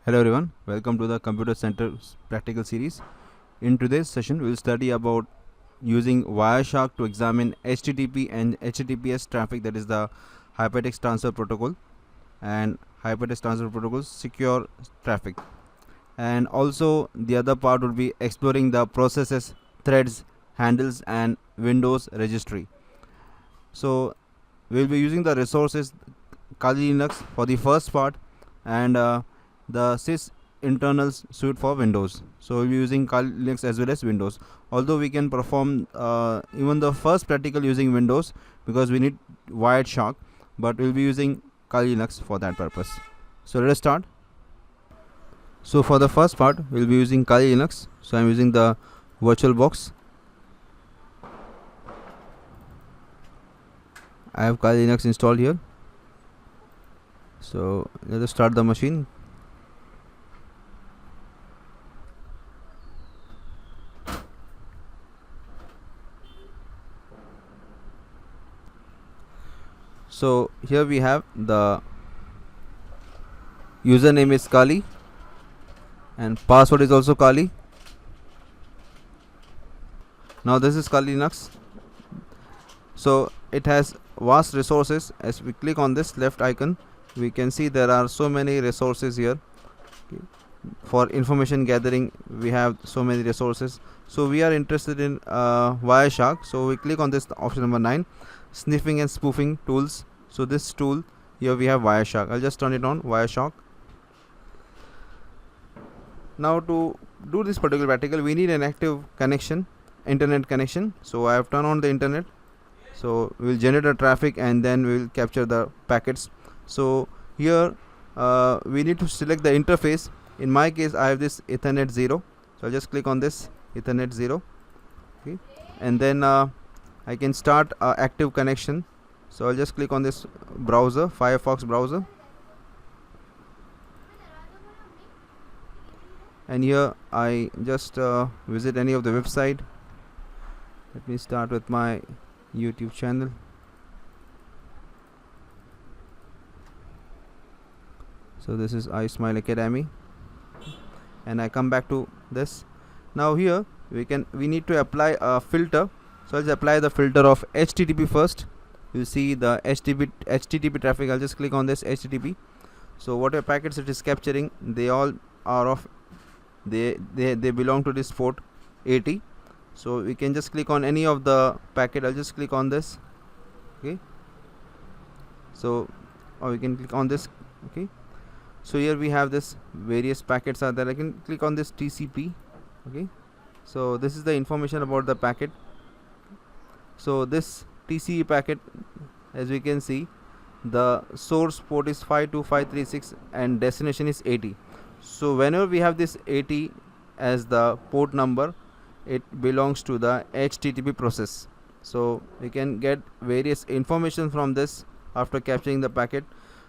Hello everyone, welcome to the Computer Center's practical series. In today's session, we'll study about using Wireshark to examine HTTP and HTTPS traffic, that is the Hypertext Transfer Protocol and Hypertext Transfer Protocol's secure traffic. And also the other part would be exploring the processes, threads, handles and Windows Registry. So we'll be using the resources Kali Linux for the first part and the sys internals suite for Windows. So we'll be using Kali Linux as well as Windows. Although we can perform even the first practical using Windows because we need Wireshark, but we'll be using Kali Linux for that purpose. So let us start. So for the first part, we'll be using Kali Linux. So I'm using the VirtualBox. I have Kali Linux installed here. So let us start the machine. So here we have the username is Kali and password is also Kali. Now this is Kali Linux. So it has vast resources. As we click on this left icon, we can see there are so many resources here. For information gathering, we have so many resources. So we are interested in Wireshark. So we click on this option number 9, sniffing and spoofing tools. So this tool here we have Wireshark. I'll just turn it on, Wireshark. Now to do this particular practical, we need an active connection, internet connection. So I have turned on the internet. So we'll generate a traffic and then we'll capture the packets. So here we need to select the interface. In my case, I have this Ethernet 0. So I'll just click on this Ethernet 0. Okay, and then I can start active connection. So I'll just click on this browser, Firefox browser, and here I just visit any of the website. Let me start with my YouTube channel. So this is iSmile Academy, and I come back to this. Now here we need to apply a filter. So I'll just apply the filter of HTTP first. You see the HTTP traffic. I'll just click on this HTTP. So whatever packets it is capturing, they all are of they belong to this port 80. So we can just click on any of the packet. I'll just click on this. Okay, so or we can click on this. Okay, so here we have this various packets are there. I can click on this TCP. Okay, so this is the information about the packet. So this TCP packet, as we can see, the source port is 52536 and destination is 80. So whenever we have this 80 as the port number, it belongs to the HTTP process. So we can get various information from this after capturing the packet.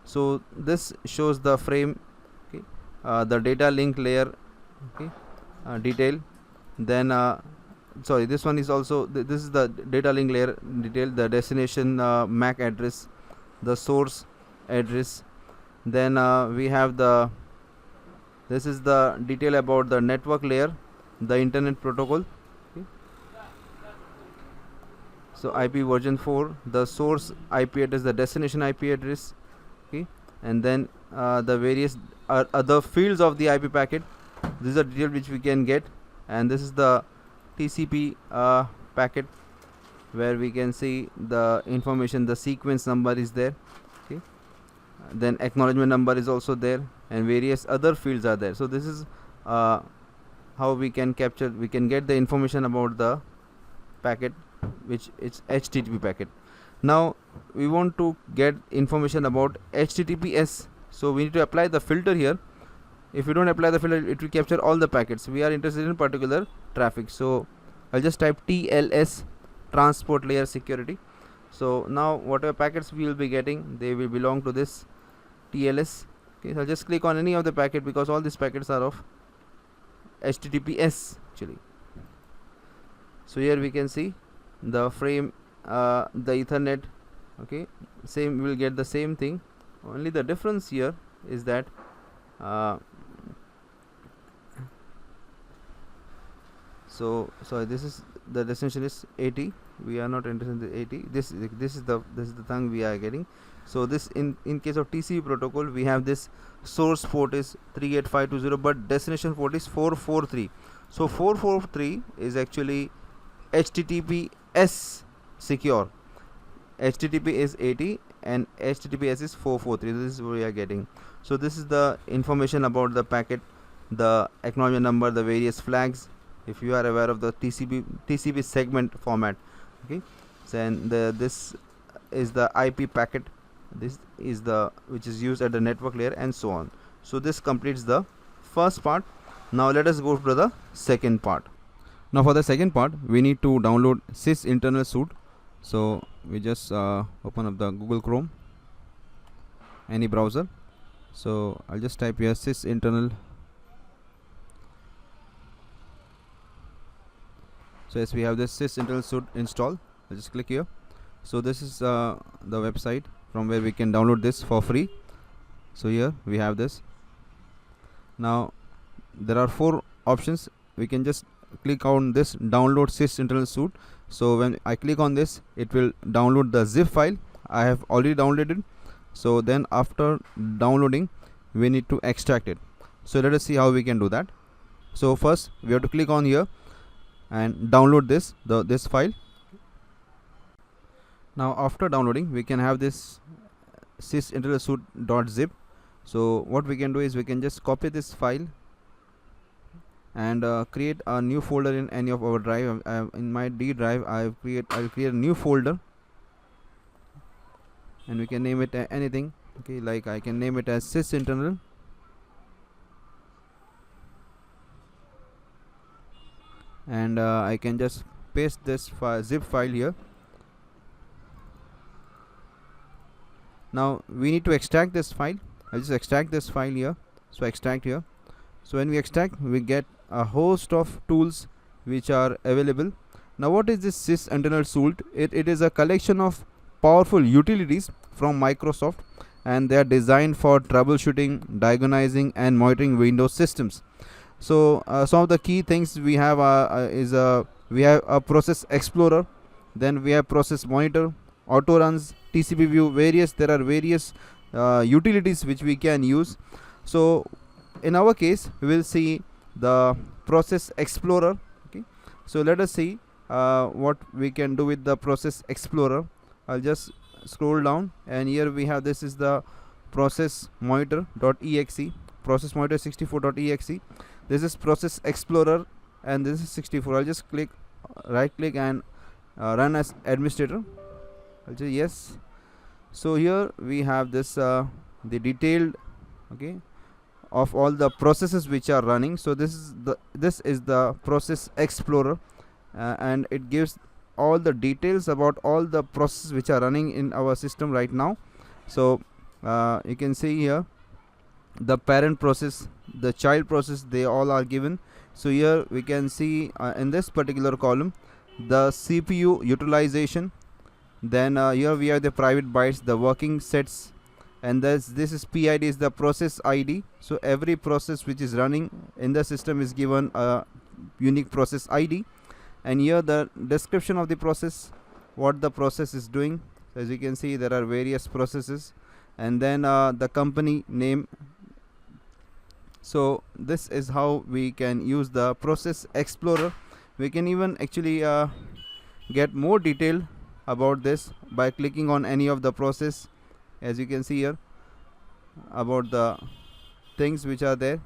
So this shows the frame, okay, the data link layer, okay, detail. Then sorry, this one is also this is the data link layer detail, the destination MAC address, the source address. Then we have this is the detail about the network layer, the internet protocol. Okay. So IP version 4, the source IP address, the destination IP address. Okay, and then the various other fields of the IP packet. This is the detail which we can get, and this is the TCP packet where we can see the information. The sequence number is there. Okay, then acknowledgement number is also there, and various other fields are there. So this is how we can get the information about the packet, which is HTTP packet. Now we want to get information about HTTPS. So we need to apply the filter here. If you don't apply the filter, it will capture all the packets. We are interested in particular traffic. So I'll just type TLS, transport layer security. So now whatever packets we will be getting, they will belong to this TLS. Okay, so I'll just click on any of the packet because all these packets are of HTTPS actually. So here we can see the frame, the Ethernet. Okay, same, we will get the same thing. Only the difference here is that So this is the destination is 80. We are not interested in the 80. This is the thing we are getting. So this in case of TCP protocol, we have this source port is 38520, but destination port is 443. So 443 is actually HTTPS secure. HTTP is 80 and HTTPS is 443. This is what we are getting. So this is the information about the packet, the acknowledgement number, the various flags, if you are aware of the TCP segment format. Okay, then this is the IP packet, this is the which is used at the network layer, and so on. So this completes the first part. Now let us go to the second part. Now for the second part, we need to download sys internal suite. So we just open up the Google Chrome, any browser. So I'll just type here sys internal. So yes, we have this sys internal suite install. I'll just click here. So this is the website from where we can download this for free. So here we have this. Now there are 4 options. We can just click on this download sys internal suite. So when I click on this, it will download the zip file. I have already downloaded. So then after downloading, we need to extract it. So let us see how we can do that. So first we have to click on here and download this file. Now after downloading, we can have this sys internal suite.zip. So what we can do is we can just copy this file and create a new folder in any of our drive. In my D drive, I'll create a new folder, and we can name it anything. Okay, like I can name it as sys internal, and I can just paste this zip file here. Now we need to extract this file. I'll just extract this file here. So extract here. So when we extract, we get a host of tools which are available. Now what is this sys internal suite? It is a collection of powerful utilities from Microsoft, and they are designed for troubleshooting, diagnosing, and monitoring Windows systems. So some of the key things we have we have a process explorer, then we have process monitor, auto runs, TCP view, there are various utilities which we can use. So in our case, we will see the process explorer. Okay, so let us see what we can do with the process explorer. I'll just scroll down, and here we have, this is the process monitor.exe, process monitor 64.exe. This is process explorer, and this is 64. I'll just right click and run as administrator. I'll say yes. So here we have this the detailed, okay, of all the processes which are running. So this is the process explorer, and it gives all the details about all the processes which are running in our system right now. So you can see here the parent process, the child process, they all are given. So here we can see in this particular column the CPU utilization, then here we have the private bytes, the working sets, and this is PID, is the process ID. So every process which is running in the system is given a unique process ID, and here the description of the process, what the process is doing. As you can see, there are various processes, and then the company name. So this is how we can use the process explorer. We can even actually get more detail about this by clicking on any of the process. As you can see here, about the things which are there.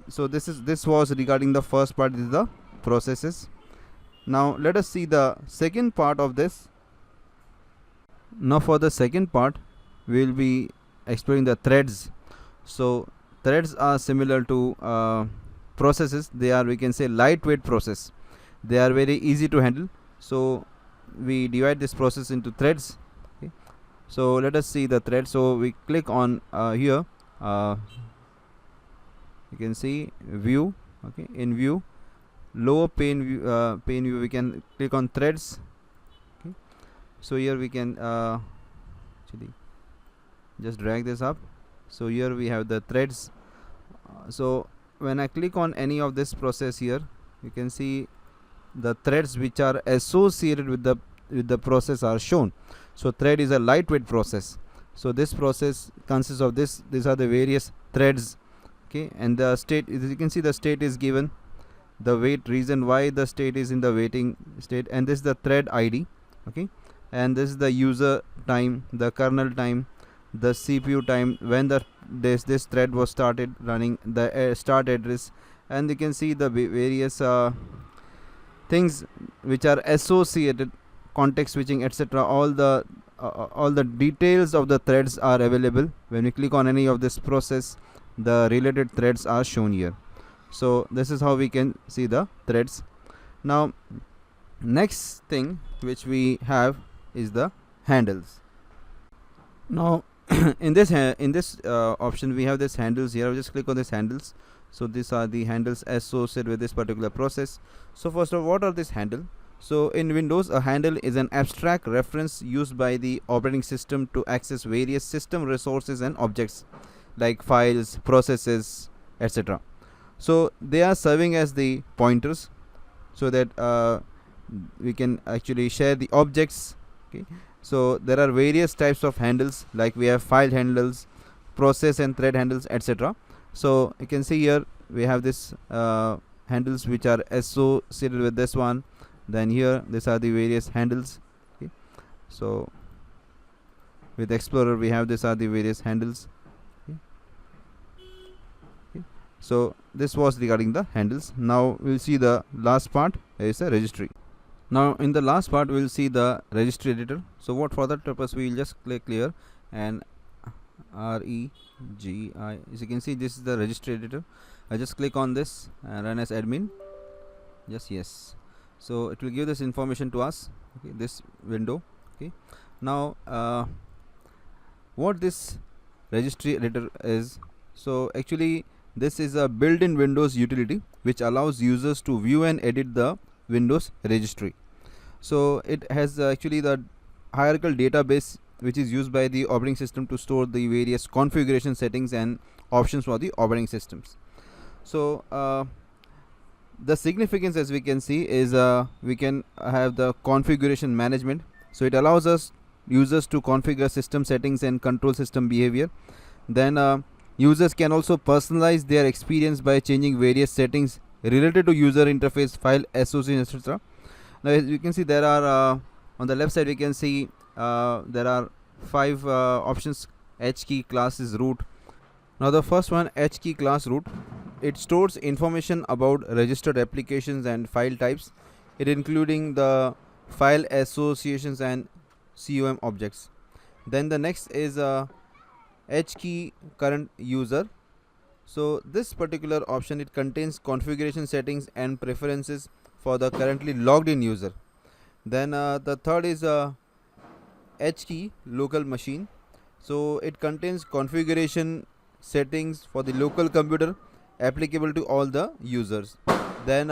So this was regarding the first part, is the processes. Now let us see the second part of this. Now for the second part, we will be exploring the threads. So threads are similar to processes. They are, we can say, lightweight process. They are very easy to handle. So we divide this process into threads. Okay. So let us see the thread. So we click on here. You can see view. Okay, in view, lower pane view, we can click on threads. Okay. So here we can actually just drag this up. So here we have the threads. So when I click on any of this process here, you can see the threads which are associated with the process are shown. So thread is a lightweight process. So this process consists of these are the various threads, okay, and the state, as you can see, the state is given, the wait, reason why the state is in the waiting state, and this is the thread ID, okay, and this is the user time, the kernel time, the CPU time, when this thread was started running, the start address, and you can see the various things which are associated, context switching, etc. All the details of the threads are available. When we click on any of this process, the related threads are shown here. So this is how we can see the threads. Now next thing which we have is the handles. Now in this option we have this handles here. I'll just click on this handles. So these are the handles associated with this particular process. So first of all, what are these handles? So in Windows, a handle is an abstract reference used by the operating system to access various system resources and objects like files, processes, etc. So they are serving as the pointers, so that we can actually share the objects, okay. So there are various types of handles, like we have file handles, process and thread handles, etc. So you can see here we have this handles which are associated with this one. Then here these are the various handles, okay. So with Explorer we have these are the various handles, okay. Okay. So this was regarding the handles. Now we'll see the last part is a registry. Now in the last part we'll see the registry editor. So what, for that purpose we will just click here and REGI. As you can see, this is the registry editor. I just click on this and run as admin. Yes. So it will give this information to us, okay, this window, okay. Now what this registry editor is, so actually this is a built-in Windows utility which allows users to view and edit the Windows registry. So it has actually the hierarchical database which is used by the operating system to store the various configuration settings and options for the operating systems. So the significance, as we can see, is we can have the configuration management. So it allows us users to configure system settings and control system behavior. Then users can also personalize their experience by changing various settings related to user interface, file association, etc. Now as you can see, there are on the left side we can see there are 5 options. H key class is root. Now the first one, H key class root, it stores information about registered applications and file types, it including the file associations and COM objects. Then the next is H key current user. So this particular option, it contains configuration settings and preferences for the currently logged in user. Then the third is H key local machine. So it contains configuration settings for the local computer applicable to all the users. Then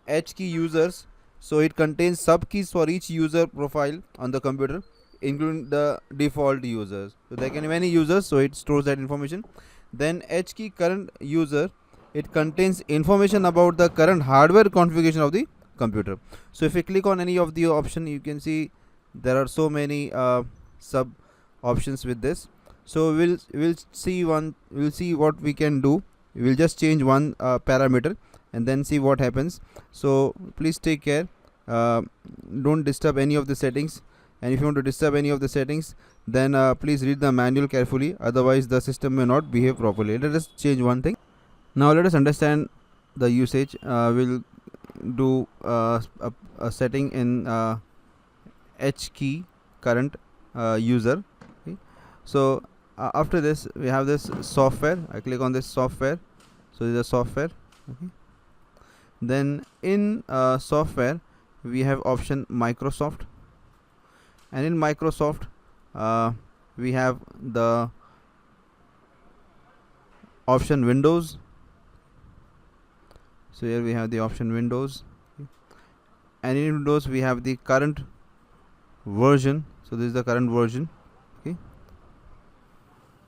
H key users, so it contains subkeys for each user profile on the computer, including the default users. So there can be many users, so it stores that information. Then H key current user, it contains information about the current hardware configuration of the computer. So if you click on any of the option, you can see there are so many sub options with this. So we'll see what we can do. We'll just change one parameter and then see what happens. So please take care, don't disturb any of the settings, and if you want to disturb any of the settings, then please read the manual carefully, otherwise the system may not behave properly. Let us change one thing. Now let us understand the usage. We'll do a setting in H key current user, okay. So after this we have this software. I click on this software, so this is a software, okay. Then in software we have option Microsoft, and in Microsoft we have the option Windows. So here we have the option Windows, okay. And in Windows we have the current version. So this is the current version, okay.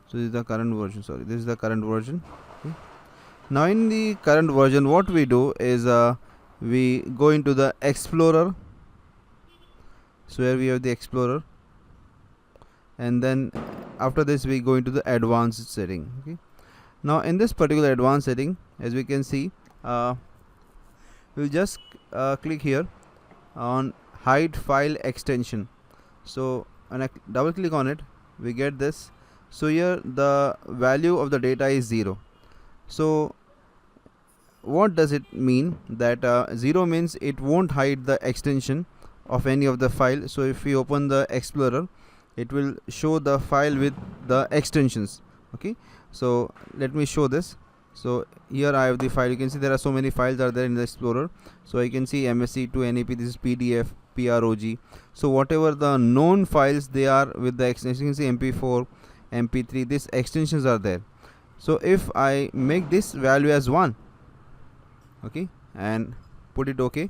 So this is the current version, this is the current version, okay. Now in the current version, what we do is we go into the Explorer. So here we have the Explorer, and then after this we go into the advanced setting. Okay, now in this particular advanced setting, as we can see, we'll just click here on hide file extension. So when I double click on it, we get this. So here the value of the data is 0. So what does it mean? That 0 means it won't hide the extension of any of the file. So if we open the Explorer, it will show the file with the extensions. Okay, so let me show this. So here I have the file. You can see there are so many files are there in the Explorer. So I can see MSC2 NAP, this is PDF, PROG. So whatever the known files they are with the extension, you can see MP4, MP3, these extensions are there. So if I make this value as 1, okay, and put it OK,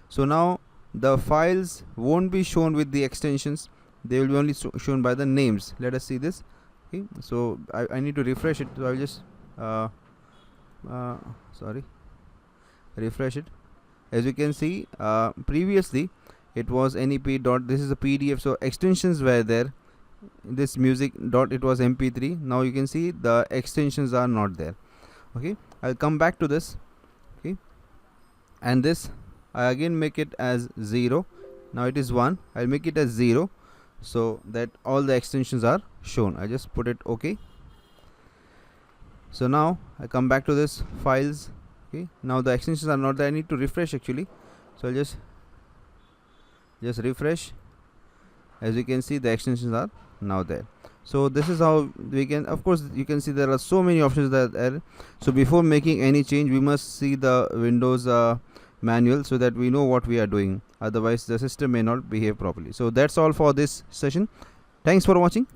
so now the files won't be shown with the extensions, they will be only shown by the names. Let us see this. Okay, so I need to refresh it. So I'll just refresh it. As you can see, previously it was NEP dot, this is a PDF, so extensions were there. This music dot, it was MP3. Now you can see the extensions are not there. Okay, I'll come back to this. Okay, and this I again make it as 0. Now it is 1. I'll make it as 0, so that all the extensions are shown. I just put it OK. So now I come back to this files. Okay, now the extensions are not there. I need to refresh actually. So I'll just refresh. As you can see, the extensions are now there. So this is how we can, of course you can see there are so many options that are there. So before making any change, we must see the Windows manual, so that we know what we are doing. Otherwise the system may not behave properly. So that's all for this session. Thanks for watching.